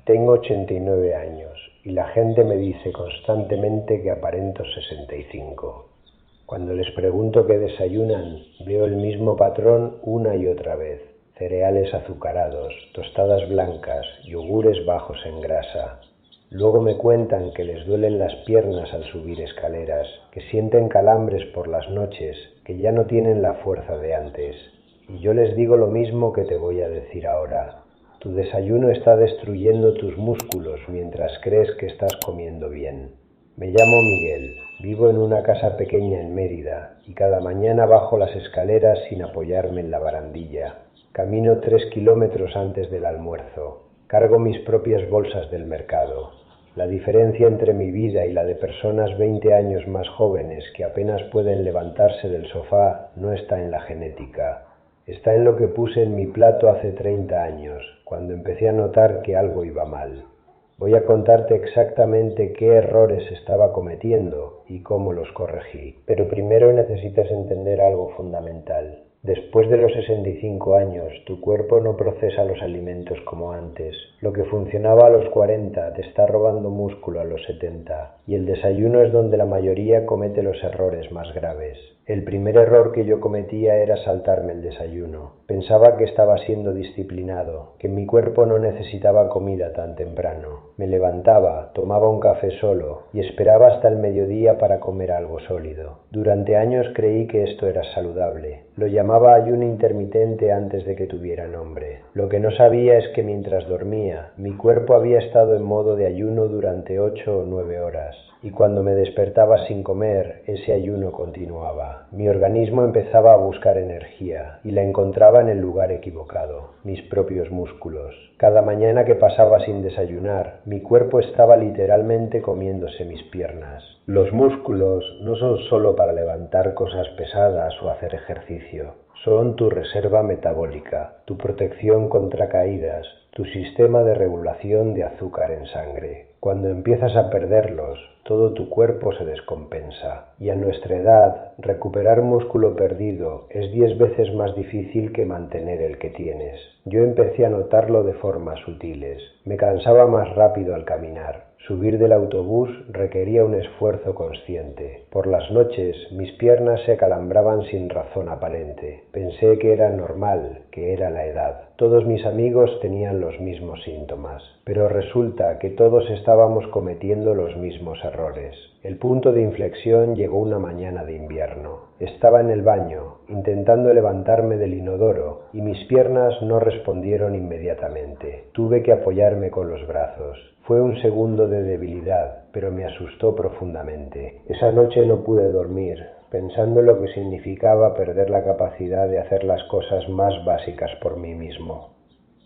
Tengo 89 años y la gente me dice constantemente que aparento 65. Cuando les pregunto qué desayunan, veo el mismo patrón una y otra vez. Cereales azucarados, tostadas blancas, yogures bajos en grasa. Luego me cuentan que les duelen las piernas al subir escaleras, que sienten calambres por las noches, que ya no tienen la fuerza de antes. Y yo les digo lo mismo que te voy a decir ahora. Tu desayuno está destruyendo tus músculos mientras crees que estás comiendo bien. Me llamo Miguel, vivo en una casa pequeña en Mérida y cada mañana bajo las escaleras sin apoyarme en la barandilla. Camino 3 kilómetros antes del almuerzo. Cargo mis propias bolsas del mercado. La diferencia entre mi vida y la de personas 20 años más jóvenes que apenas pueden levantarse del sofá no está en la genética. Está en lo que puse en mi plato hace 30 años, cuando empecé a notar que algo iba mal. Voy a contarte exactamente qué errores estaba cometiendo y cómo los corregí. Pero primero necesitas entender algo fundamental. Después de los 65 años, tu cuerpo no procesa los alimentos como antes. Lo que funcionaba a los 40 te está robando músculo a los 70, y el desayuno es donde la mayoría comete los errores más graves. El primer error que yo cometía era saltarme el desayuno. Pensaba que estaba siendo disciplinado, que mi cuerpo no necesitaba comida tan temprano. Me levantaba, tomaba un café solo y esperaba hasta el mediodía para comer algo sólido. Durante años creí que esto era saludable. Lo llamaba ayuno intermitente antes de que tuviera nombre. Lo que no sabía es que mientras dormía, mi cuerpo había estado en modo de ayuno durante 8 o 9 horas. Y cuando me despertaba sin comer, ese ayuno continuaba. Mi organismo empezaba a buscar energía y la encontraba en el lugar equivocado, mis propios músculos. Cada mañana que pasaba sin desayunar, mi cuerpo estaba literalmente comiéndose mis piernas. Los músculos no son solo para levantar cosas pesadas o hacer ejercicio. Son tu reserva metabólica, tu protección contra caídas, tu sistema de regulación de azúcar en sangre. Cuando empiezas a perderlos, todo tu cuerpo se descompensa. Y a nuestra edad, recuperar músculo perdido es 10 veces más difícil que mantener el que tienes. Yo empecé a notarlo de formas sutiles. Me cansaba más rápido al caminar. Subir del autobús requería un esfuerzo consciente. Por las noches, mis piernas se acalambraban sin razón aparente. Pensé que era normal, que era la edad. Todos mis amigos tenían los mismos síntomas, pero resulta que todos estábamos cometiendo los mismos errores. El punto de inflexión llegó una mañana de invierno. Estaba en el baño, intentando levantarme del inodoro, y mis piernas no respondieron inmediatamente. Tuve que apoyarme con los brazos. Fue un segundo de debilidad, pero me asustó profundamente. Esa noche no pude dormir, pensando en lo que significaba perder la capacidad de hacer las cosas más básicas por mí mismo.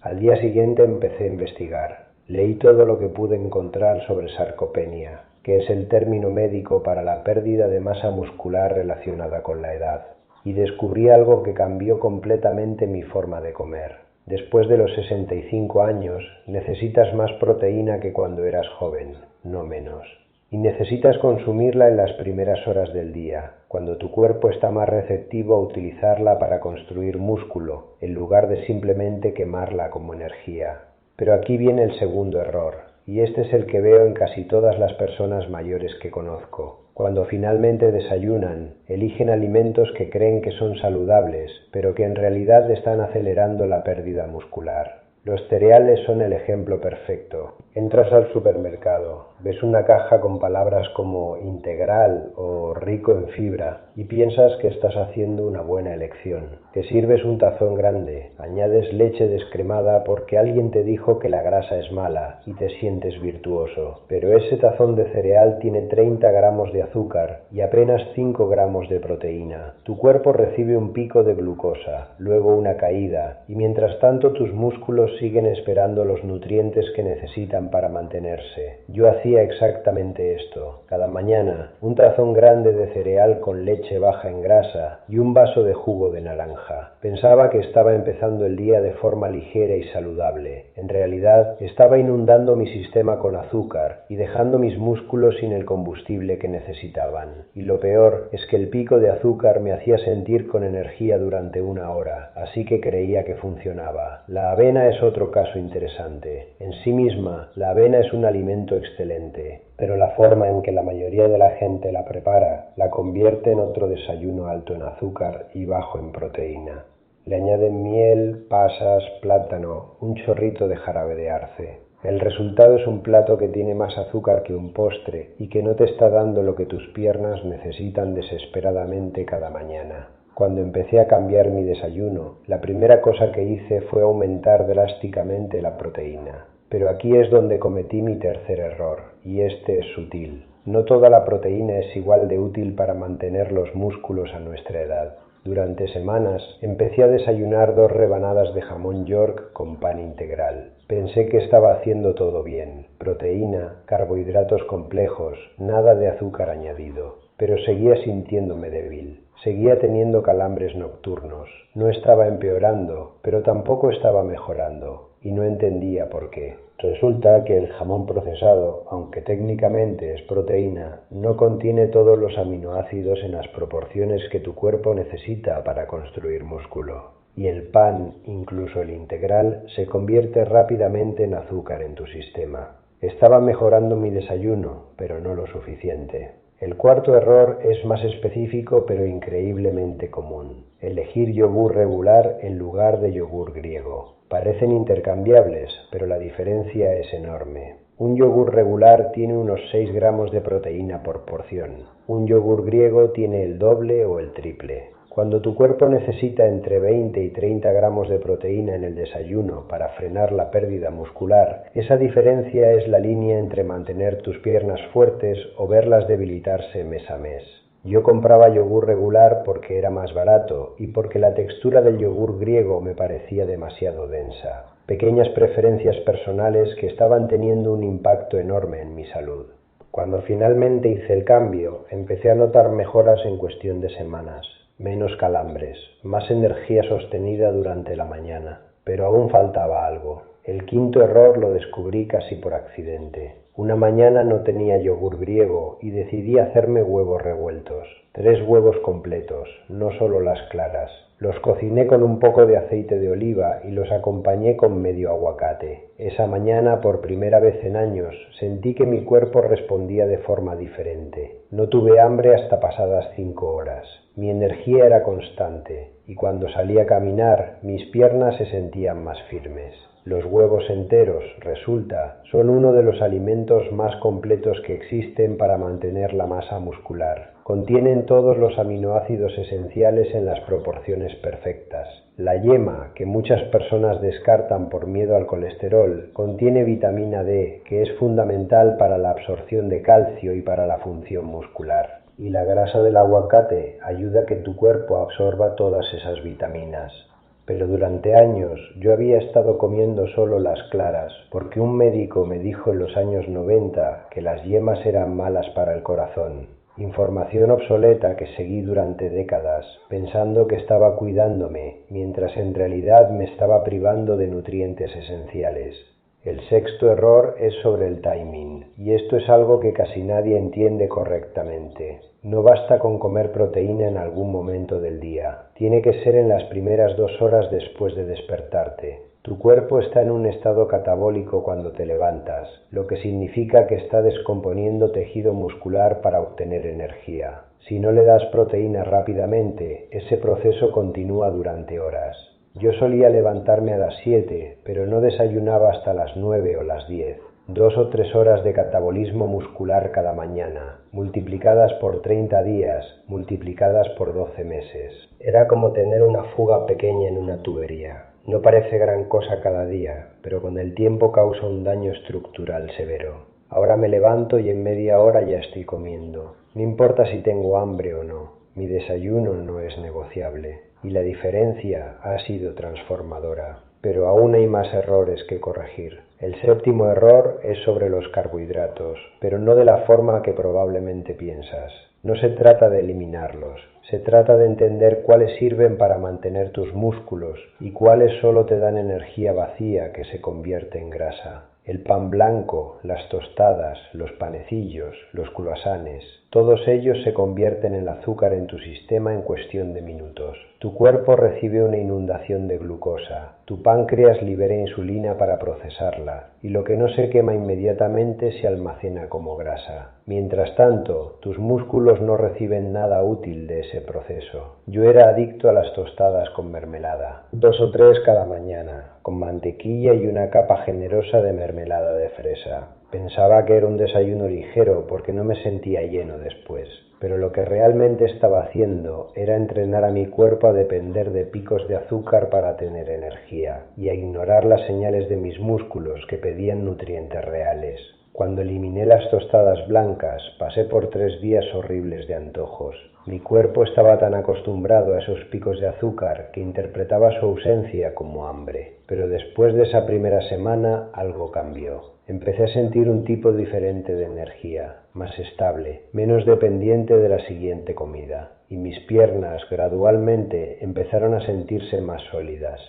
Al día siguiente empecé a investigar. Leí todo lo que pude encontrar sobre sarcopenia, que es el término médico para la pérdida de masa muscular relacionada con la edad, y descubrí algo que cambió completamente mi forma de comer. Después de los 65 años, necesitas más proteína que cuando eras joven, no menos. Y necesitas consumirla en las primeras horas del día, cuando tu cuerpo está más receptivo a utilizarla para construir músculo, en lugar de simplemente quemarla como energía. Pero aquí viene el segundo error, y este es el que veo en casi todas las personas mayores que conozco. Cuando finalmente desayunan, eligen alimentos que creen que son saludables, pero que en realidad están acelerando la pérdida muscular. Los cereales son el ejemplo perfecto. Entras al supermercado, ves una caja con palabras como integral o rico en fibra y piensas que estás haciendo una buena elección. Te sirves un tazón grande, añades leche descremada porque alguien te dijo que la grasa es mala y te sientes virtuoso. Pero ese tazón de cereal tiene 30 gramos de azúcar y apenas 5 gramos de proteína. Tu cuerpo recibe un pico de glucosa, luego una caída, y mientras tanto tus músculos siguen esperando los nutrientes que necesitan para mantenerse. Yo hacía exactamente esto. Cada mañana, un tazón grande de cereal con leche baja en grasa y un vaso de jugo de naranja. Pensaba que estaba empezando el día de forma ligera y saludable. En realidad, estaba inundando mi sistema con azúcar y dejando mis músculos sin el combustible que necesitaban. Y lo peor es que el pico de azúcar me hacía sentir con energía durante 1 hora, así que creía que funcionaba. La avena es es otro caso interesante. En sí misma, la avena es un alimento excelente, pero la forma en que la mayoría de la gente la prepara la convierte en otro desayuno alto en azúcar y bajo en proteína. Le añaden miel, pasas, plátano, un chorrito de jarabe de arce. El resultado es un plato que tiene más azúcar que un postre y que no te está dando lo que tus piernas necesitan desesperadamente cada mañana. Cuando empecé a cambiar mi desayuno, la primera cosa que hice fue aumentar drásticamente la proteína. Pero aquí es donde cometí mi tercer error, y este es sutil. No toda la proteína es igual de útil para mantener los músculos a nuestra edad. Durante semanas empecé a desayunar 2 rebanadas de jamón York con pan integral. Pensé que estaba haciendo todo bien, proteína, carbohidratos complejos, nada de azúcar añadido, pero seguía sintiéndome débil. Seguía teniendo calambres nocturnos. No estaba empeorando, pero tampoco estaba mejorando, y no entendía por qué. Resulta que el jamón procesado, aunque técnicamente es proteína, no contiene todos los aminoácidos en las proporciones que tu cuerpo necesita para construir músculo. Y el pan, incluso el integral, se convierte rápidamente en azúcar en tu sistema. Estaba mejorando mi desayuno, pero no lo suficiente. El cuarto error es más específico pero increíblemente común. Elegir yogur regular en lugar de yogur griego. Parecen intercambiables, pero la diferencia es enorme. Un yogur regular tiene unos 6 gramos de proteína por porción. Un yogur griego tiene el doble o el triple. Cuando tu cuerpo necesita entre 20 y 30 gramos de proteína en el desayuno para frenar la pérdida muscular, esa diferencia es la línea entre mantener tus piernas fuertes o verlas debilitarse mes a mes. Yo compraba yogur regular porque era más barato y porque la textura del yogur griego me parecía demasiado densa. Pequeñas preferencias personales que estaban teniendo un impacto enorme en mi salud. Cuando finalmente hice el cambio, empecé a notar mejoras en cuestión de semanas. Menos calambres, más energía sostenida durante la mañana. Pero aún faltaba algo. El quinto error lo descubrí casi por accidente. Una mañana no tenía yogur griego y decidí hacerme huevos revueltos. 3 huevos completos, no solo las claras. Los cociné con un poco de aceite de oliva y los acompañé con medio aguacate. Esa mañana, por primera vez en años, sentí que mi cuerpo respondía de forma diferente. No tuve hambre hasta pasadas 5 horas. Mi energía era constante y cuando salí a caminar, mis piernas se sentían más firmes. Los huevos enteros, resulta, son uno de los alimentos más completos que existen para mantener la masa muscular. Contienen todos los aminoácidos esenciales en las proporciones perfectas. La yema, que muchas personas descartan por miedo al colesterol, contiene vitamina D, que es fundamental para la absorción de calcio y para la función muscular. Y la grasa del aguacate ayuda a que tu cuerpo absorba todas esas vitaminas. Pero durante años yo había estado comiendo solo las claras, porque un médico me dijo en los años 90 que las yemas eran malas para el corazón. Información obsoleta que seguí durante décadas, pensando que estaba cuidándome, mientras en realidad me estaba privando de nutrientes esenciales. El sexto error es sobre el timing, y esto es algo que casi nadie entiende correctamente. No basta con comer proteína en algún momento del día, tiene que ser en las primeras 2 horas después de despertarte. Tu cuerpo está en un estado catabólico cuando te levantas, lo que significa que está descomponiendo tejido muscular para obtener energía. Si no le das proteína rápidamente, ese proceso continúa durante horas. Yo solía levantarme a las 7, pero no desayunaba hasta las 9 o las 10. 2 o 3 horas de catabolismo muscular cada mañana, multiplicadas por 30 días, multiplicadas por 12 meses. Era como tener una fuga pequeña en una tubería. No parece gran cosa cada día, pero con el tiempo causa un daño estructural severo. Ahora me levanto y en media hora ya estoy comiendo. No importa si tengo hambre o no, mi desayuno no es negociable. Y la diferencia ha sido transformadora. Pero aún hay más errores que corregir. El séptimo error es sobre los carbohidratos, pero no de la forma que probablemente piensas. No se trata de eliminarlos, se trata de entender cuáles sirven para mantener tus músculos y cuáles solo te dan energía vacía que se convierte en grasa. El pan blanco, las tostadas, los panecillos, los croissants. Todos ellos se convierten en azúcar en tu sistema en cuestión de minutos. Tu cuerpo recibe una inundación de glucosa, tu páncreas libera insulina para procesarla, y lo que no se quema inmediatamente se almacena como grasa. Mientras tanto, tus músculos no reciben nada útil de ese proceso. Yo era adicto a las tostadas con mermelada, 2 o 3 cada mañana, con mantequilla y una capa generosa de mermelada de fresa. Pensaba que era un desayuno ligero porque no me sentía lleno después, pero lo que realmente estaba haciendo era entrenar a mi cuerpo a depender de picos de azúcar para tener energía y a ignorar las señales de mis músculos que pedían nutrientes reales. Cuando eliminé las tostadas blancas, pasé por 3 días horribles de antojos. Mi cuerpo estaba tan acostumbrado a esos picos de azúcar que interpretaba su ausencia como hambre. Pero después de esa primera semana, algo cambió. Empecé a sentir un tipo diferente de energía, más estable, menos dependiente de la siguiente comida, y mis piernas gradualmente empezaron a sentirse más sólidas.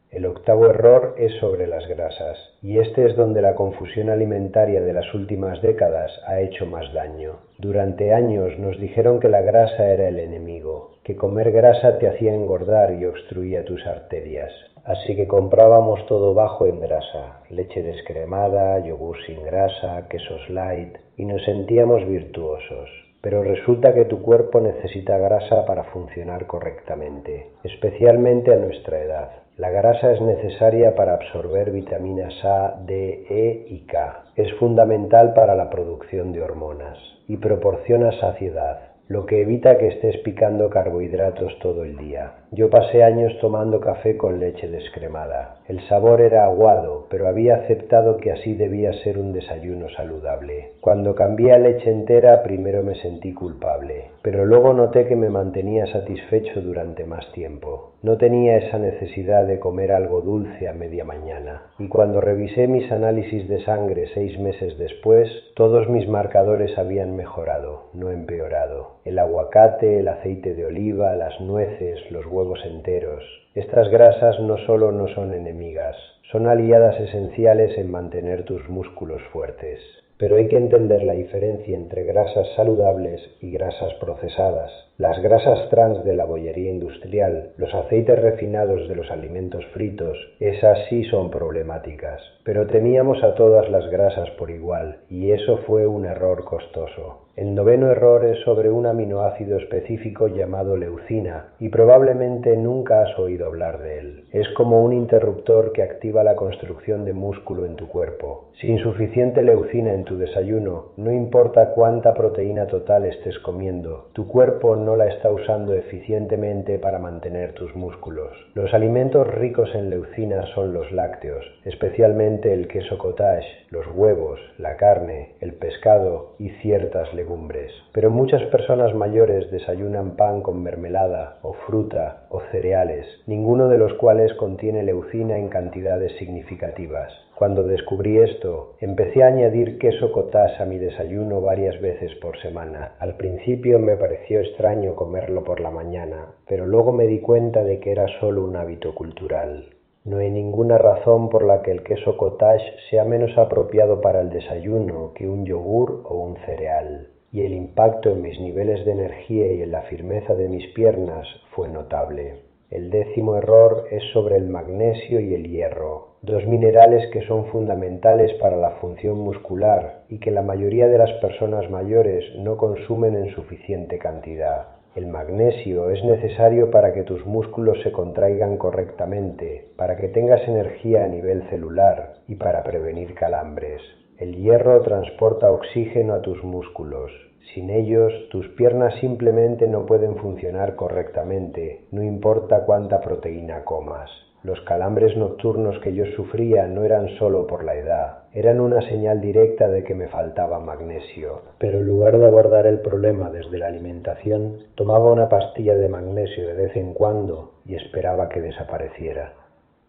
El octavo error es sobre las grasas, y este es donde la confusión alimentaria de las últimas décadas ha hecho más daño. Durante años nos dijeron que la grasa era el enemigo, que comer grasa te hacía engordar y obstruía tus arterias. Así que comprábamos todo bajo en grasa, leche descremada, yogur sin grasa, quesos light, y nos sentíamos virtuosos. Pero resulta que tu cuerpo necesita grasa para funcionar correctamente, especialmente a nuestra edad. La grasa es necesaria para absorber vitaminas A, D, E y K. Es fundamental para la producción de hormonas y proporciona saciedad, lo que evita que estés picando carbohidratos todo el día. Yo pasé años tomando café con leche descremada. El sabor era aguado, pero había aceptado que así debía ser un desayuno saludable. Cuando cambié a leche entera, primero me sentí culpable, pero luego noté que me mantenía satisfecho durante más tiempo. No tenía esa necesidad de comer algo dulce a media mañana. Y cuando revisé mis análisis de sangre 6 meses después, todos mis marcadores habían mejorado, no empeorado. El aguacate, el aceite de oliva, las nueces, los huevos enteros. Estas grasas no solo no son enemigas, son aliadas esenciales en mantener tus músculos fuertes. Pero hay que entender la diferencia entre grasas saludables y grasas procesadas. Las grasas trans de la bollería industrial, los aceites refinados de los alimentos fritos, esas sí son problemáticas. Pero temíamos a todas las grasas por igual, y eso fue un error costoso. El noveno error es sobre un aminoácido específico llamado leucina, y probablemente nunca has oído hablar de él. Es como un interruptor que activa la construcción de músculo en tu cuerpo. Sin suficiente leucina en tu desayuno, no importa cuánta proteína total estés comiendo, tu cuerpo no la está usando eficientemente para mantener tus músculos. Los alimentos ricos en leucina son los lácteos, especialmente el queso cottage, los huevos, la carne, el pescado y ciertas legumbres. Pero muchas personas mayores desayunan pan con mermelada o fruta o cereales, ninguno de los cuales contiene leucina en cantidades significativas. Cuando descubrí esto, empecé a añadir queso cottage a mi desayuno varias veces por semana. Al principio me pareció extraño comerlo por la mañana, pero luego me di cuenta de que era solo un hábito cultural. No hay ninguna razón por la que el queso cottage sea menos apropiado para el desayuno que un yogur o un cereal. Y el impacto en mis niveles de energía y en la firmeza de mis piernas fue notable. El décimo error es sobre el magnesio y el hierro, dos minerales que son fundamentales para la función muscular y que la mayoría de las personas mayores no consumen en suficiente cantidad. El magnesio es necesario para que tus músculos se contraigan correctamente, para que tengas energía a nivel celular y para prevenir calambres. El hierro transporta oxígeno a tus músculos. Sin ellos, tus piernas simplemente no pueden funcionar correctamente, no importa cuánta proteína comas. Los calambres nocturnos que yo sufría no eran solo por la edad, eran una señal directa de que me faltaba magnesio. Pero en lugar de abordar el problema desde la alimentación, tomaba una pastilla de magnesio de vez en cuando y esperaba que desapareciera.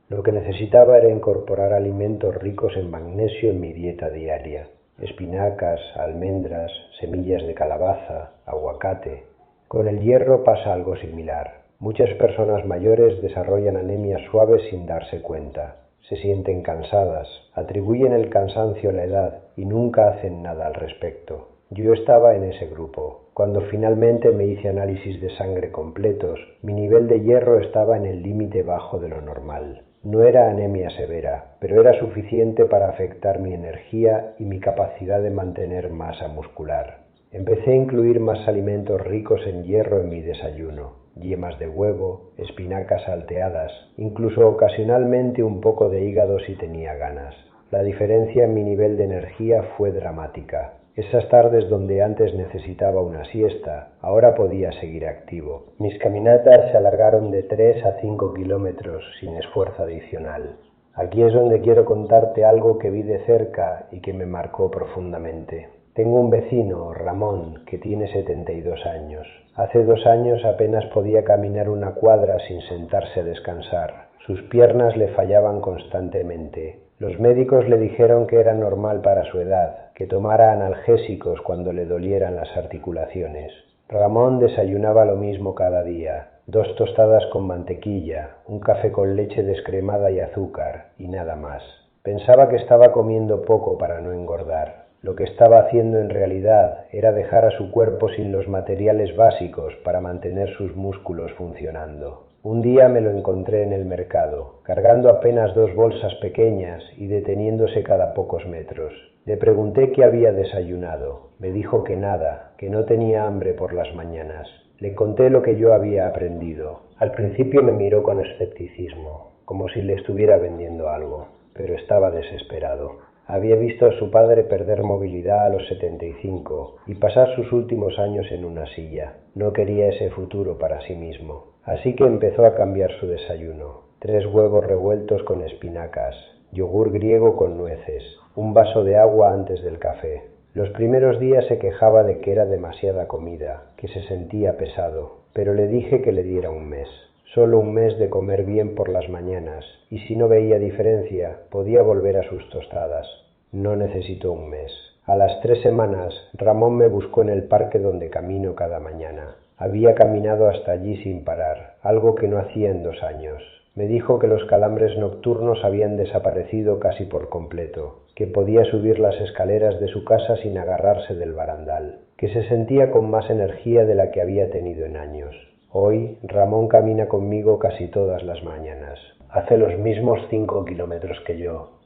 Lo que necesitaba era incorporar alimentos ricos en magnesio en mi dieta diaria. Espinacas, almendras, semillas de calabaza, aguacate. Con el hierro pasa algo similar. Muchas personas mayores desarrollan anemias suaves sin darse cuenta. Se sienten cansadas, atribuyen el cansancio a la edad y nunca hacen nada al respecto. Yo estaba en ese grupo. Cuando finalmente me hice análisis de sangre completos, mi nivel de hierro estaba en el límite bajo de lo normal. No era anemia severa, pero era suficiente para afectar mi energía y mi capacidad de mantener masa muscular. Empecé a incluir más alimentos ricos en hierro en mi desayuno, yemas de huevo, espinacas salteadas, incluso ocasionalmente un poco de hígado si tenía ganas. La diferencia en mi nivel de energía fue dramática. Esas tardes donde antes necesitaba una siesta, ahora podía seguir activo. Mis caminatas se alargaron de 3 a 5 kilómetros sin esfuerzo adicional. Aquí es donde quiero contarte algo que vi de cerca y que me marcó profundamente. Tengo un vecino, Ramón, que tiene 72 años. Hace 2 años apenas podía caminar una cuadra sin sentarse a descansar. Sus piernas le fallaban constantemente. Los médicos le dijeron que era normal para su edad, que tomara analgésicos cuando le dolieran las articulaciones. Ramón desayunaba lo mismo cada día, 2 tostadas con mantequilla, un café con leche descremada y azúcar, y nada más. Pensaba que estaba comiendo poco para no engordar. Lo que estaba haciendo en realidad era dejar a su cuerpo sin los materiales básicos para mantener sus músculos funcionando. Un día me lo encontré en el mercado, cargando apenas 2 bolsas pequeñas y deteniéndose cada pocos metros. Le pregunté qué había desayunado. Me dijo que nada, que no tenía hambre por las mañanas. Le conté lo que yo había aprendido. Al principio me miró con escepticismo, como si le estuviera vendiendo algo, pero estaba desesperado. Había visto a su padre perder movilidad a los 75 y pasar sus últimos años en una silla. No quería ese futuro para sí mismo. Así que empezó a cambiar su desayuno. 3 huevos revueltos con espinacas, yogur griego con nueces, un vaso de agua antes del café. Los primeros días se quejaba de que era demasiada comida, que se sentía pesado, pero le dije que le diera un mes. Solo un mes de comer bien por las mañanas, y si no veía diferencia, podía volver a sus tostadas. No necesitó un mes. A las 3 semanas, Ramón me buscó en el parque donde camino cada mañana. Había caminado hasta allí sin parar, algo que no hacía en 2 años. Me dijo que los calambres nocturnos habían desaparecido casi por completo, que podía subir las escaleras de su casa sin agarrarse del barandal, que se sentía con más energía de la que había tenido en años. Hoy, Ramón camina conmigo casi todas las mañanas. Hace los mismos 5 kilómetros que yo.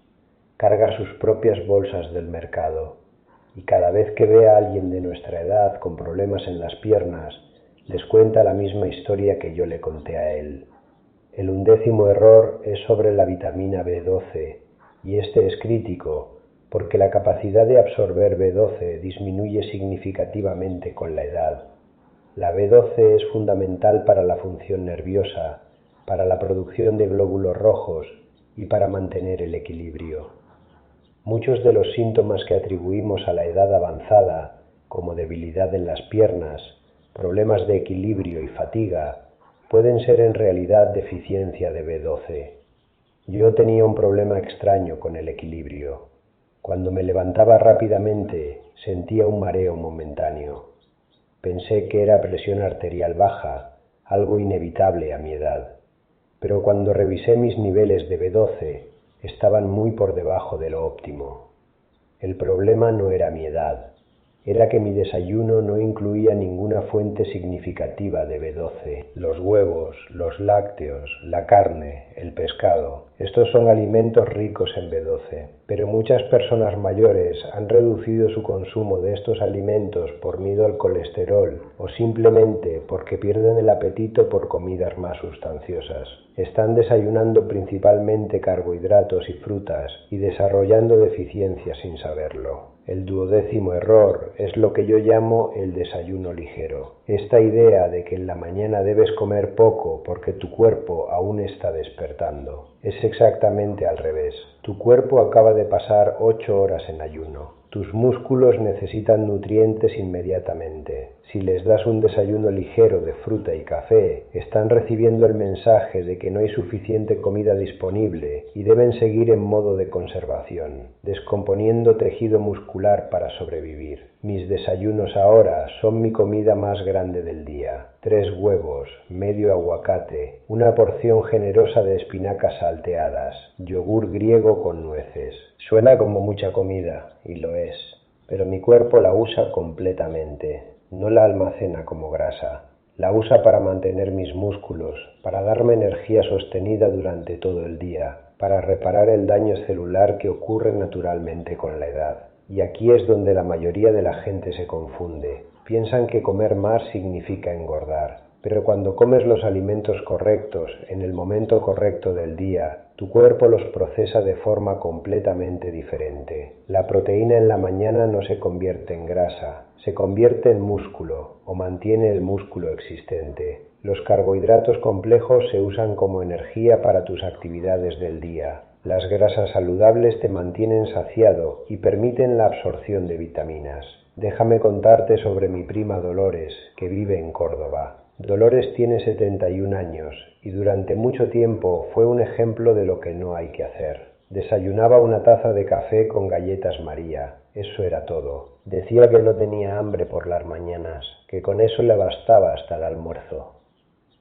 Carga sus propias bolsas del mercado. Y cada vez que ve a alguien de nuestra edad con problemas en las piernas, les cuenta la misma historia que yo le conté a él. El 11º error es sobre la vitamina B12, y este es crítico, porque la capacidad de absorber B12 disminuye significativamente con la edad. La B12 es fundamental para la función nerviosa, para la producción de glóbulos rojos y para mantener el equilibrio. Muchos de los síntomas que atribuimos a la edad avanzada, como debilidad en las piernas, problemas de equilibrio y fatiga, pueden ser en realidad deficiencia de B12. Yo tenía un problema extraño con el equilibrio. Cuando me levantaba rápidamente, sentía un mareo momentáneo. Pensé que era presión arterial baja, algo inevitable a mi edad. Pero cuando revisé mis niveles de B12, estaban muy por debajo de lo óptimo. El problema no era mi edad, era que mi desayuno no incluía ninguna fuente significativa de B12. Los huevos, los lácteos, la carne, el pescado. Estos son alimentos ricos en B12, pero muchas personas mayores han reducido su consumo de estos alimentos por miedo al colesterol o simplemente porque pierden el apetito por comidas más sustanciosas. Están desayunando principalmente carbohidratos y frutas y desarrollando deficiencias sin saberlo. El 12º error es lo que yo llamo el desayuno ligero. Esta idea de que en la mañana debes comer poco porque tu cuerpo aún está despertando. Es exactamente al revés. Tu cuerpo acaba de pasar 8 horas en ayuno. Tus músculos necesitan nutrientes inmediatamente. Si les das un desayuno ligero de fruta y café, están recibiendo el mensaje de que no hay suficiente comida disponible y deben seguir en modo de conservación, descomponiendo tejido muscular para sobrevivir. Mis desayunos ahora son mi comida más grande del día. 3 huevos, medio aguacate, una porción generosa de espinacas salteadas, yogur griego con nueces. Suena como mucha comida, y lo es. pero mi cuerpo la usa completamente, no la almacena como grasa. La usa para mantener mis músculos, para darme energía sostenida durante todo el día, para reparar el daño celular que ocurre naturalmente con la edad. Y aquí es donde la mayoría de la gente se confunde. Piensan que comer más significa engordar, pero cuando comes los alimentos correctos, en el momento correcto del día, tu cuerpo los procesa de forma completamente diferente. La proteína en la mañana no se convierte en grasa, se convierte en músculo o mantiene el músculo existente. Los carbohidratos complejos se usan como energía para tus actividades del día. Las grasas saludables te mantienen saciado y permiten la absorción de vitaminas. Déjame contarte sobre mi prima Dolores, que vive en Córdoba. Dolores tiene 71 años y durante mucho tiempo fue un ejemplo de lo que no hay que hacer. Desayunaba una taza de café con galletas María, eso era todo. Decía que no tenía hambre por las mañanas, que con eso le bastaba hasta el almuerzo.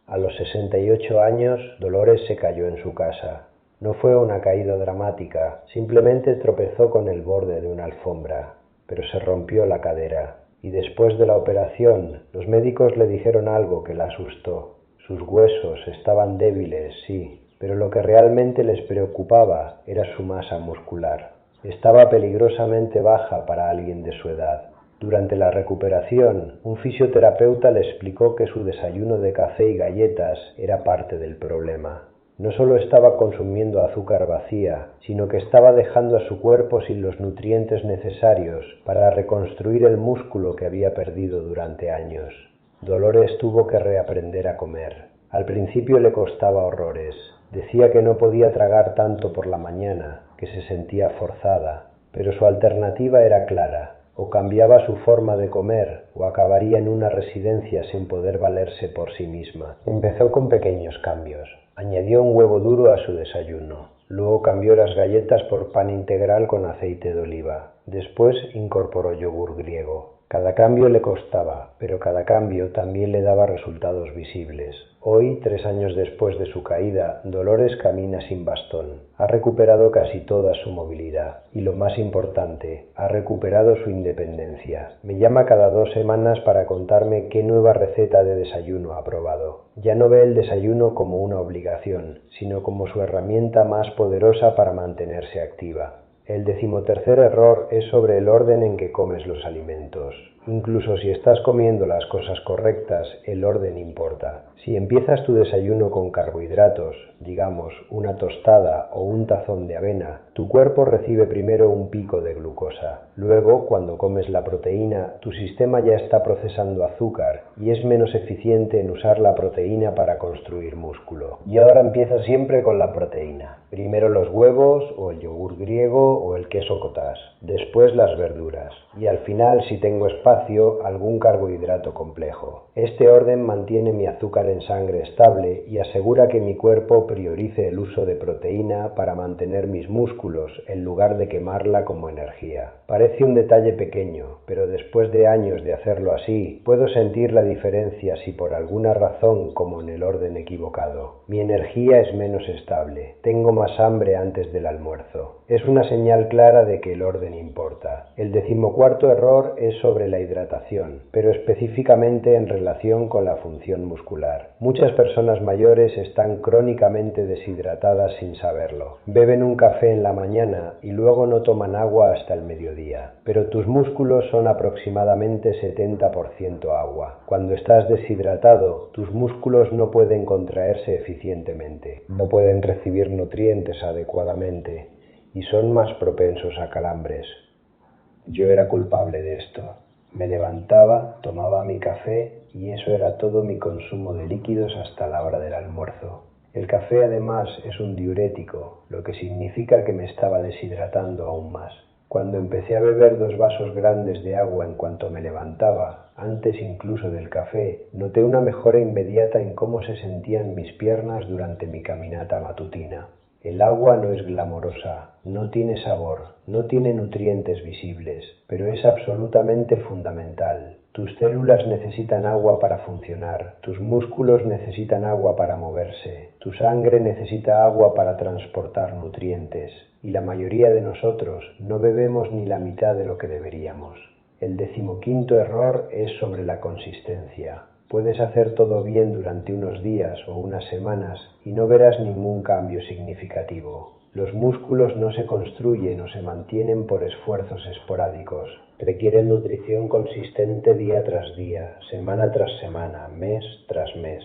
A los 68 años, Dolores se cayó en su casa. No fue una caída dramática, simplemente tropezó con el borde de una alfombra, pero se rompió la cadera. Y después de la operación, los médicos le dijeron algo que la asustó. Sus huesos estaban débiles, sí, pero lo que realmente les preocupaba era su masa muscular. Estaba peligrosamente baja para alguien de su edad. Durante la recuperación, un fisioterapeuta le explicó que su desayuno de café y galletas era parte del problema. No solo estaba consumiendo azúcar vacía, sino que estaba dejando a su cuerpo sin los nutrientes necesarios para reconstruir el músculo que había perdido durante años. Dolores tuvo que reaprender a comer. Al principio le costaba horrores. Decía que no podía tragar tanto por la mañana, que se sentía forzada, pero su alternativa era clara. O cambiaba su forma de comer o acabaría en una residencia sin poder valerse por sí misma. Empezó con pequeños cambios. Añadió un huevo duro a su desayuno. Luego cambió las galletas por pan integral con aceite de oliva. Después incorporó yogur griego. Cada cambio le costaba, pero cada cambio también le daba resultados visibles. Hoy, 3 años después de su caída, Dolores camina sin bastón. Ha recuperado casi toda su movilidad. Y lo más importante, ha recuperado su independencia. Me llama cada 2 semanas para contarme qué nueva receta de desayuno ha probado. Ya no ve el desayuno como una obligación, sino como su herramienta más poderosa para mantenerse activa. El 13º error es sobre el orden en que comes los alimentos. Incluso si estás comiendo las cosas correctas, el orden importa. Si empiezas tu desayuno con carbohidratos, digamos una tostada o un tazón de avena, tu cuerpo recibe primero un pico de glucosa. Luego, cuando comes la proteína, tu sistema ya está procesando azúcar y es menos eficiente en usar la proteína para construir músculo. Y ahora empieza siempre con la proteína. Primero los huevos o el yogur griego o el queso cottage. Después las verduras. Y al final, si tengo espacio, algún carbohidrato complejo. Este orden mantiene mi azúcar en sangre estable y asegura que mi cuerpo priorice el uso de proteína para mantener mis músculos en lugar de quemarla como energía. Parece un detalle pequeño, pero después de años de hacerlo así, puedo sentir la diferencia si por alguna razón como en el orden equivocado. Mi energía es menos estable, tengo más hambre antes del almuerzo. Es una señal clara de que el orden importa. El 14º error es sobre la hidratación, pero específicamente en relación con la función muscular. Muchas personas mayores están crónicamente deshidratadas sin saberlo. Beben un café en la mañana y luego no toman agua hasta el mediodía. Pero tus músculos son aproximadamente 70% agua. Cuando estás deshidratado, tus músculos no pueden contraerse eficientemente, no pueden recibir nutrientes adecuadamente y son más propensos a calambres. Yo era culpable de esto. Me levantaba, tomaba mi café y eso era todo mi consumo de líquidos hasta la hora del almuerzo. El café además es un diurético, lo que significa que me estaba deshidratando aún más. Cuando empecé a beber 2 vasos grandes de agua en cuanto me levantaba, antes incluso del café, noté una mejora inmediata en cómo se sentían mis piernas durante mi caminata matutina. El agua no es glamorosa, no tiene sabor, no tiene nutrientes visibles, pero es absolutamente fundamental. Tus células necesitan agua para funcionar, tus músculos necesitan agua para moverse, tu sangre necesita agua para transportar nutrientes, y la mayoría de nosotros no bebemos ni la mitad de lo que deberíamos. El 15º error es sobre la consistencia. Puedes hacer todo bien durante unos días o unas semanas y no verás ningún cambio significativo. Los músculos no se construyen o se mantienen por esfuerzos esporádicos. Requieren nutrición consistente día tras día, semana tras semana, mes tras mes.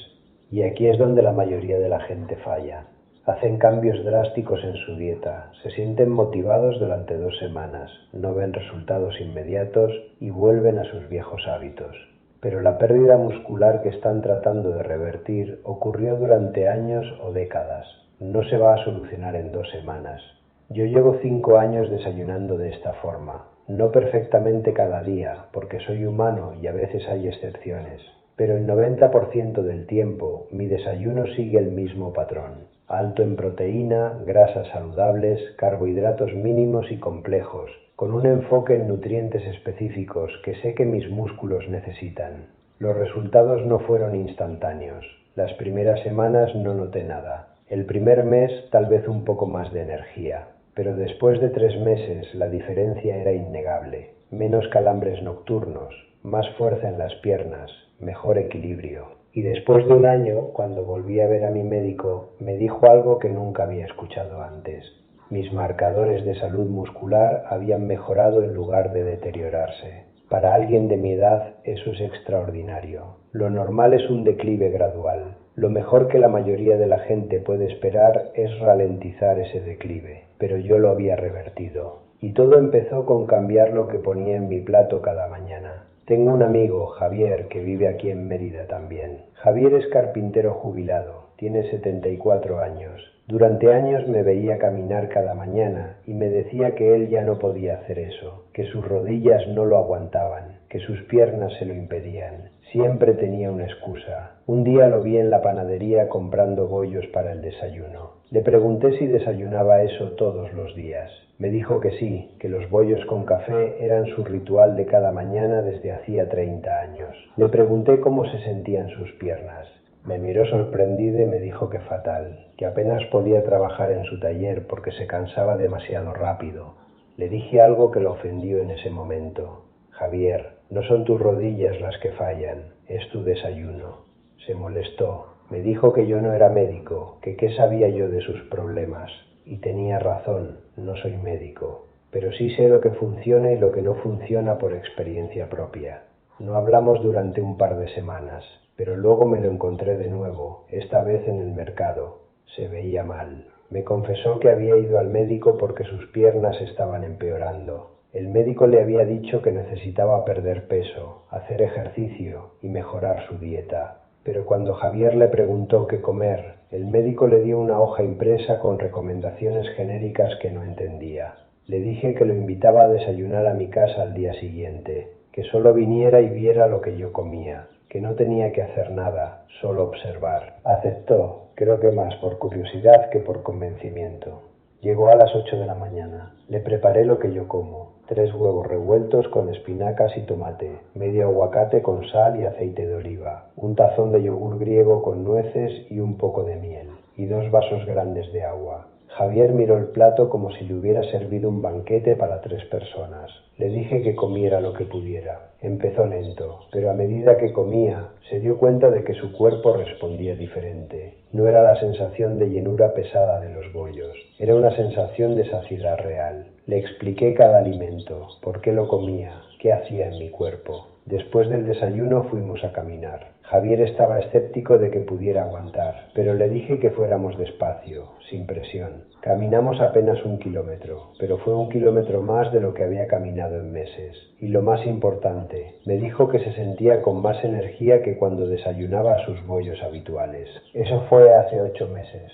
Y aquí es donde la mayoría de la gente falla. Hacen cambios drásticos en su dieta, se sienten motivados durante 2 semanas, no ven resultados inmediatos y vuelven a sus viejos hábitos. Pero la pérdida muscular que están tratando de revertir ocurrió durante años o décadas. No se va a solucionar en 2 semanas. Yo llevo 5 años desayunando de esta forma. No perfectamente cada día, porque soy humano y a veces hay excepciones. Pero el 90% del tiempo mi desayuno sigue el mismo patrón. Alto en proteína, grasas saludables, carbohidratos mínimos y complejos, con un enfoque en nutrientes específicos que sé que mis músculos necesitan. Los resultados no fueron instantáneos. Las primeras semanas no noté nada. El primer mes tal vez un poco más de energía, pero después de 3 meses la diferencia era innegable. Menos calambres nocturnos, más fuerza en las piernas, mejor equilibrio. Y después de 1 año, cuando volví a ver a mi médico, me dijo algo que nunca había escuchado antes. Mis marcadores de salud muscular habían mejorado en lugar de deteriorarse. Para alguien de mi edad eso es extraordinario. Lo normal es un declive gradual. Lo mejor que la mayoría de la gente puede esperar es ralentizar ese declive, pero yo lo había revertido. Y todo empezó con cambiar lo que ponía en mi plato cada mañana. Tengo un amigo, Javier, que vive aquí en Mérida también. Javier es carpintero jubilado, tiene 74 años. Durante años me veía caminar cada mañana y me decía que él ya no podía hacer eso, que sus rodillas no lo aguantaban, que sus piernas se lo impedían. Siempre tenía una excusa. Un día lo vi en la panadería comprando bollos para el desayuno. Le pregunté si desayunaba eso todos los días. Me dijo que sí, que los bollos con café eran su ritual de cada mañana desde hacía 30 años. Le pregunté cómo se sentían sus piernas. Me miró sorprendido y me dijo que fatal, que apenas podía trabajar en su taller porque se cansaba demasiado rápido. Le dije algo que lo ofendió en ese momento. Javier, no son tus rodillas las que fallan, es tu desayuno. Se molestó. Me dijo que yo no era médico, que qué sabía yo de sus problemas. Y tenía razón, no soy médico, pero sí sé lo que funciona y lo que no funciona por experiencia propia. No hablamos durante un par de semanas, pero luego me lo encontré de nuevo, esta vez en el mercado. Se veía mal. Me confesó que había ido al médico porque sus piernas estaban empeorando. El médico le había dicho que necesitaba perder peso, hacer ejercicio y mejorar su dieta. Pero cuando Javier le preguntó qué comer, el médico le dio una hoja impresa con recomendaciones genéricas que no entendía. Le dije que lo invitaba a desayunar a mi casa al día siguiente, que solo viniera y viera lo que yo comía, que no tenía que hacer nada, solo observar. Aceptó, creo que más por curiosidad que por convencimiento. Llegó a las 8 de la mañana. Le preparé lo que yo como. 3 huevos revueltos con espinacas y tomate, medio aguacate con sal y aceite de oliva, un tazón de yogur griego con nueces y un poco de miel, y 2 vasos grandes de agua. Javier miró el plato como si le hubiera servido un banquete para 3 personas. Le dije que comiera lo que pudiera. Empezó lento, pero a medida que comía, se dio cuenta de que su cuerpo respondía diferente. No era la sensación de llenura pesada de los bollos, era una sensación de saciedad real. Le expliqué cada alimento, por qué lo comía, qué hacía en mi cuerpo. Después del desayuno fuimos a caminar. Javier estaba escéptico de que pudiera aguantar, pero le dije que fuéramos despacio, sin presión. Caminamos apenas 1 kilómetro, pero fue 1 kilómetro más de lo que había caminado en meses. Y lo más importante, me dijo que se sentía con más energía que cuando desayunaba sus bollos habituales. Eso fue hace 8 meses.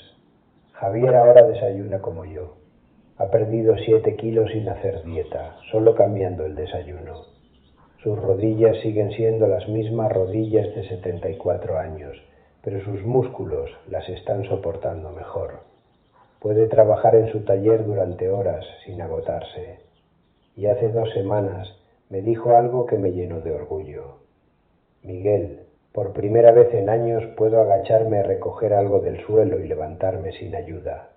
Javier ahora desayuna como yo. Ha perdido 7 kilos sin hacer dieta, solo cambiando el desayuno. Sus rodillas siguen siendo las mismas rodillas de 74 años, pero sus músculos las están soportando mejor. Puede trabajar en su taller durante horas sin agotarse. Y hace 2 semanas me dijo algo que me llenó de orgullo. Miguel, por primera vez en años puedo agacharme a recoger algo del suelo y levantarme sin ayuda.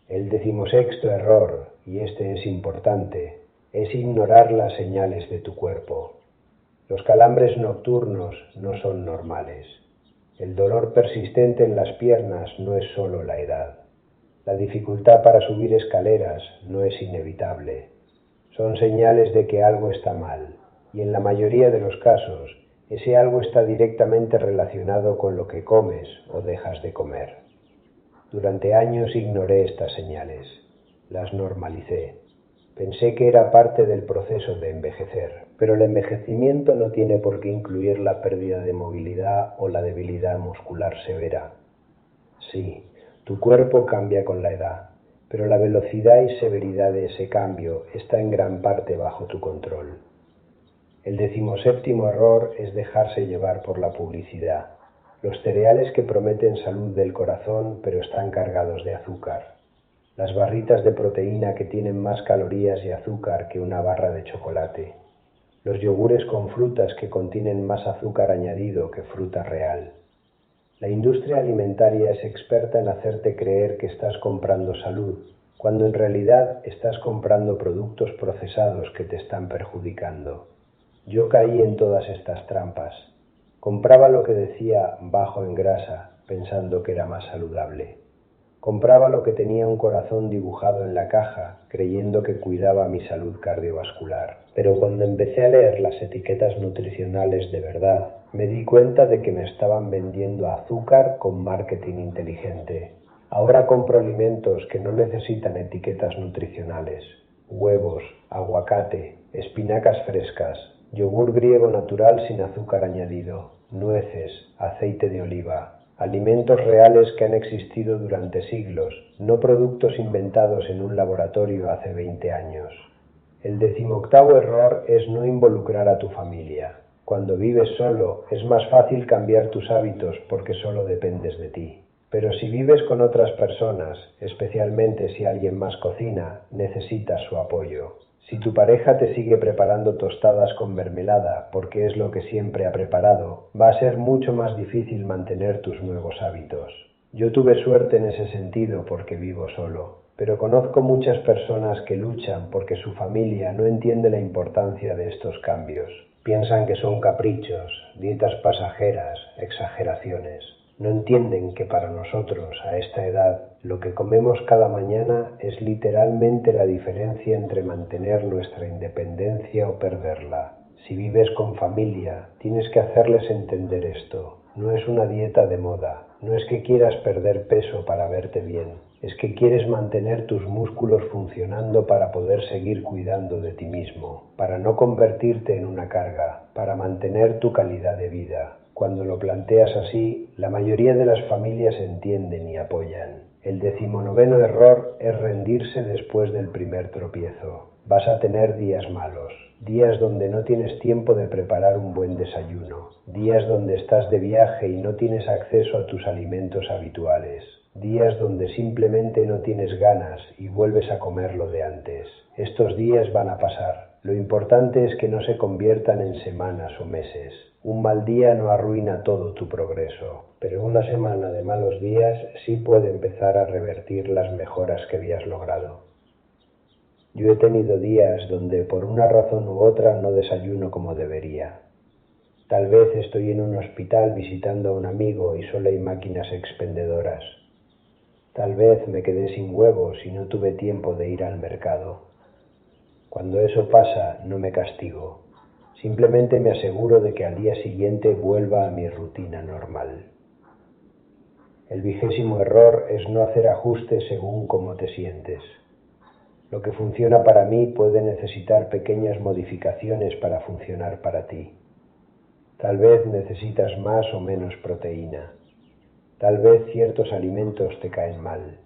El 16º error, y este es importante, es ignorar las señales de tu cuerpo. Los calambres nocturnos no son normales. El dolor persistente en las piernas no es solo la edad. La dificultad para subir escaleras no es inevitable. Son señales de que algo está mal, y en la mayoría de los casos, ese algo está directamente relacionado con lo que comes o dejas de comer. Durante años ignoré estas señales, las normalicé. Pensé que era parte del proceso de envejecer, pero el envejecimiento no tiene por qué incluir la pérdida de movilidad o la debilidad muscular severa. Sí, tu cuerpo cambia con la edad, pero la velocidad y severidad de ese cambio está en gran parte bajo tu control. El 17º error es dejarse llevar por la publicidad. Los cereales que prometen salud del corazón pero están cargados de azúcar. Las barritas de proteína que tienen más calorías y azúcar que una barra de chocolate. Los yogures con frutas que contienen más azúcar añadido que fruta real. La industria alimentaria es experta en hacerte creer que estás comprando salud, cuando en realidad estás comprando productos procesados que te están perjudicando. Yo caí en todas estas trampas. Compraba lo que decía bajo en grasa, pensando que era más saludable. Compraba lo que tenía un corazón dibujado en la caja, creyendo que cuidaba mi salud cardiovascular. Pero cuando empecé a leer las etiquetas nutricionales de verdad, me di cuenta de que me estaban vendiendo azúcar con marketing inteligente. Ahora compro alimentos que no necesitan etiquetas nutricionales. Huevos, aguacate, espinacas frescas, yogur griego natural sin azúcar añadido, nueces, aceite de oliva. Alimentos reales que han existido durante siglos, no productos inventados en un laboratorio hace 20 años. El 18º error es no involucrar a tu familia. Cuando vives solo, es más fácil cambiar tus hábitos porque solo dependes de ti. Pero si vives con otras personas, especialmente si alguien más cocina, necesitas su apoyo. Si tu pareja te sigue preparando tostadas con mermelada porque es lo que siempre ha preparado, va a ser mucho más difícil mantener tus nuevos hábitos. Yo tuve suerte en ese sentido porque vivo solo, pero conozco muchas personas que luchan porque su familia no entiende la importancia de estos cambios. Piensan que son caprichos, dietas pasajeras, exageraciones. No entienden que para nosotros, a esta edad, lo que comemos cada mañana es literalmente la diferencia entre mantener nuestra independencia o perderla. Si vives con familia, tienes que hacerles entender esto. No es una dieta de moda, no es que quieras perder peso para verte bien, es que quieres mantener tus músculos funcionando para poder seguir cuidando de ti mismo, para no convertirte en una carga, para mantener tu calidad de vida. Cuando lo planteas así, la mayoría de las familias entienden y apoyan. El 19º error es rendirse después del primer tropiezo. Vas a tener días malos, días donde no tienes tiempo de preparar un buen desayuno, días donde estás de viaje y no tienes acceso a tus alimentos habituales, días donde simplemente no tienes ganas y vuelves a comer lo de antes. Estos días van a pasar. Lo importante es que no se conviertan en semanas o meses. Un mal día no arruina todo tu progreso, pero una semana de malos días sí puede empezar a revertir las mejoras que habías logrado. Yo he tenido días donde por una razón u otra no desayuno como debería. Tal vez estoy en un hospital visitando a un amigo y solo hay máquinas expendedoras. Tal vez me quedé sin huevos y no tuve tiempo de ir al mercado. Cuando eso pasa, no me castigo. Simplemente me aseguro de que al día siguiente vuelva a mi rutina normal. El 20º error es no hacer ajustes según cómo te sientes. Lo que funciona para mí puede necesitar pequeñas modificaciones para funcionar para ti. Tal vez necesitas más o menos proteína. Tal vez ciertos alimentos te caen mal.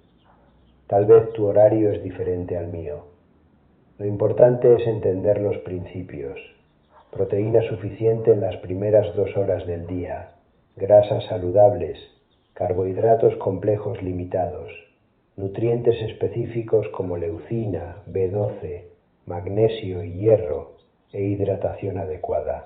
Tal vez tu horario es diferente al mío. Lo importante es entender los principios. Proteína suficiente en las primeras 2 horas del día, grasas saludables, carbohidratos complejos limitados, nutrientes específicos como leucina, B12, magnesio y hierro, e hidratación adecuada.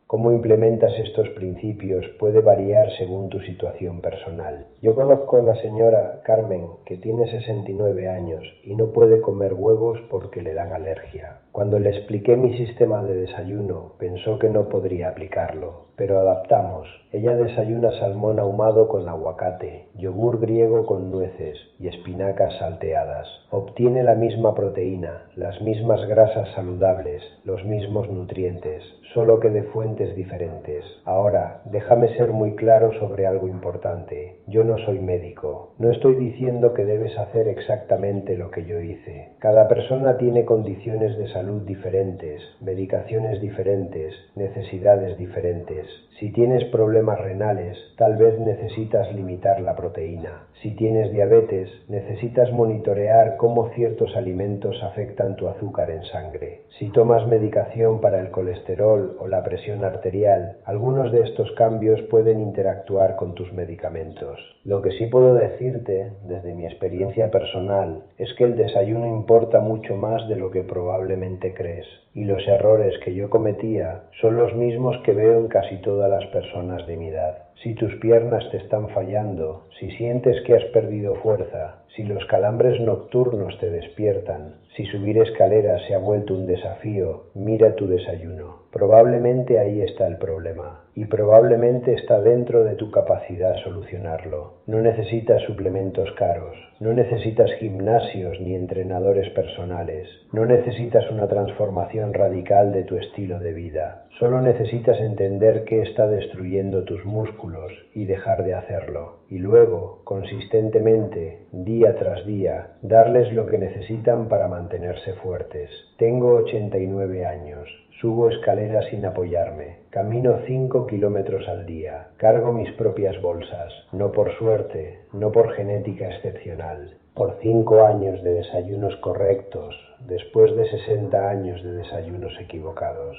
Cómo implementas estos principios puede variar según tu situación personal. Yo conozco a la señora Carmen, que tiene 69 años y no puede comer huevos porque le dan alergia. Cuando le expliqué mi sistema de desayuno, pensó que no podría aplicarlo, pero adaptamos. Ella desayuna salmón ahumado con aguacate, yogur griego con nueces y espinacas salteadas. Obtiene la misma proteína, las mismas grasas saludables, los mismos nutrientes, solo que de fuentes diferentes. Ahora, déjame ser muy claro sobre algo importante. Yo no soy médico. No estoy diciendo que debes hacer exactamente lo que yo hice. Cada persona tiene condiciones de salud diferentes, medicaciones diferentes, necesidades diferentes. Si tienes problemas renales, tal vez necesitas limitar la proteína. Si tienes diabetes, necesitas monitorear cómo ciertos alimentos afectan tu azúcar en sangre. Si tomas medicación para el colesterol o la presión arterial, algunos de estos cambios pueden interactuar con tus medicamentos. Lo que sí puedo decirte, desde mi experiencia personal, es que el desayuno importa mucho más de lo que probablemente crees, y los errores que yo cometía son los mismos que veo en casi todas las personas de mi edad. Si tus piernas te están fallando, si sientes que has perdido fuerza, si los calambres nocturnos te despiertan, si subir escaleras se ha vuelto un desafío, mira tu desayuno. Probablemente ahí está el problema, y probablemente está dentro de tu capacidad solucionarlo. No necesitas suplementos caros, no necesitas gimnasios ni entrenadores personales, no necesitas una transformación radical de tu estilo de vida. Solo necesitas entender qué está destruyendo tus músculos y dejar de hacerlo. Y luego, consistentemente, día tras día, darles lo que necesitan para mantenerse fuertes. Tengo 89 años. Subo escaleras sin apoyarme, camino 5 kilómetros al día, cargo mis propias bolsas, no por suerte, no por genética excepcional, por 5 años de desayunos correctos, después de 60 años de desayunos equivocados.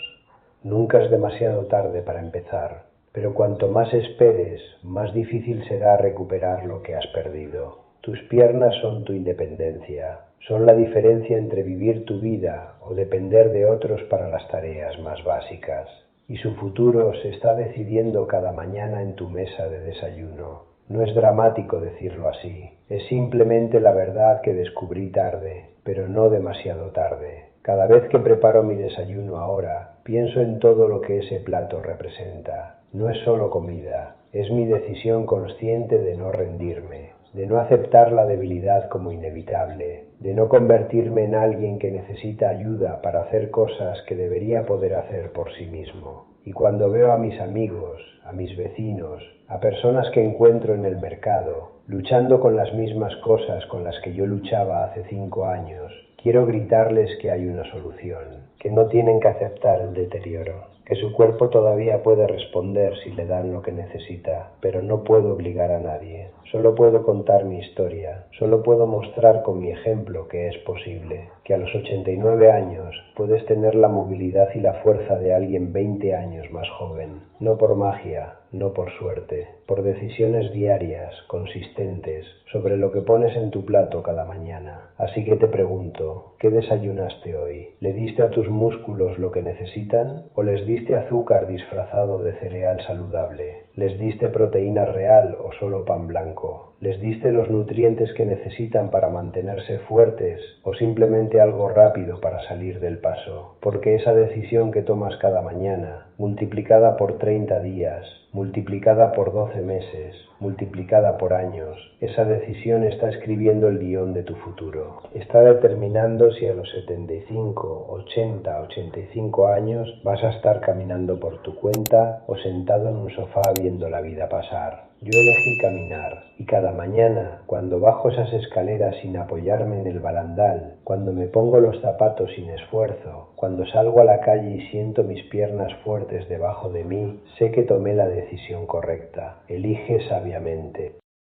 Nunca es demasiado tarde para empezar, pero cuanto más esperes, más difícil será recuperar lo que has perdido. Tus piernas son tu independencia. Son la diferencia entre vivir tu vida o depender de otros para las tareas más básicas. Y su futuro se está decidiendo cada mañana en tu mesa de desayuno. No es dramático decirlo así. Es simplemente la verdad que descubrí tarde, pero no demasiado tarde. Cada vez que preparo mi desayuno ahora, pienso en todo lo que ese plato representa. No es solo comida, es mi decisión consciente de no rendirme, de no aceptar la debilidad como inevitable, de no convertirme en alguien que necesita ayuda para hacer cosas que debería poder hacer por sí mismo. Y cuando veo a mis amigos, a mis vecinos, a personas que encuentro en el mercado, luchando con las mismas cosas con las que yo luchaba hace 5 años, quiero gritarles que hay una solución, que no tienen que aceptar el deterioro, que su cuerpo todavía puede responder si le dan lo que necesita, pero no puedo obligar a nadie. Solo puedo contar mi historia, solo puedo mostrar con mi ejemplo que es posible, que a los 89 años puedes tener la movilidad y la fuerza de alguien 20 años más joven, no por magia, no por suerte, por decisiones diarias, consistentes, sobre lo que pones en tu plato cada mañana. Así que te pregunto, ¿qué desayunaste hoy? ¿Le diste a tus músculos lo que necesitan o les diste azúcar disfrazado de cereal saludable? ¿Les diste proteína real o solo pan blanco? ¿Les diste los nutrientes que necesitan para mantenerse fuertes o simplemente algo rápido para salir del paso? Porque esa decisión que tomas cada mañana, multiplicada por 30 días, multiplicada por 12 meses, multiplicada por años, esa decisión está escribiendo el guión de tu futuro. Está determinando si a los 75, 80, 85 años vas a estar caminando por tu cuenta o sentado en un sofá viendo la vida pasar. Yo elegí caminar y cada mañana, cuando bajo esas escaleras sin apoyarme en el barandal, cuando me pongo los zapatos sin esfuerzo, cuando salgo a la calle y siento mis piernas fuertes debajo de mí, sé que tomé la decisión correcta. Elige sabiamente.